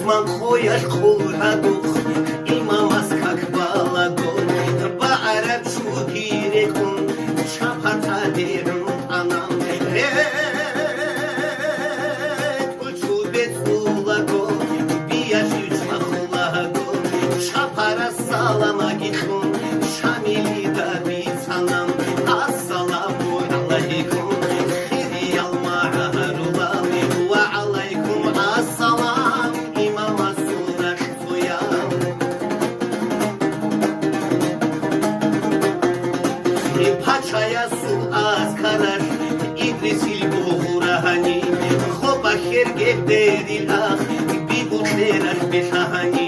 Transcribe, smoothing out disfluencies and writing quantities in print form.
Узман хояш холрадух, имамас как балагон, баараб шудирекун, шапартадерун анам, Улчубецулагон, биашючмахулагон, шапара саламагихун, шамили дабицанам, ассаламу алейкум. Paçayasın az karar İdrisil buğurahani Xoba xergeb deril ah Bir bu xerar behani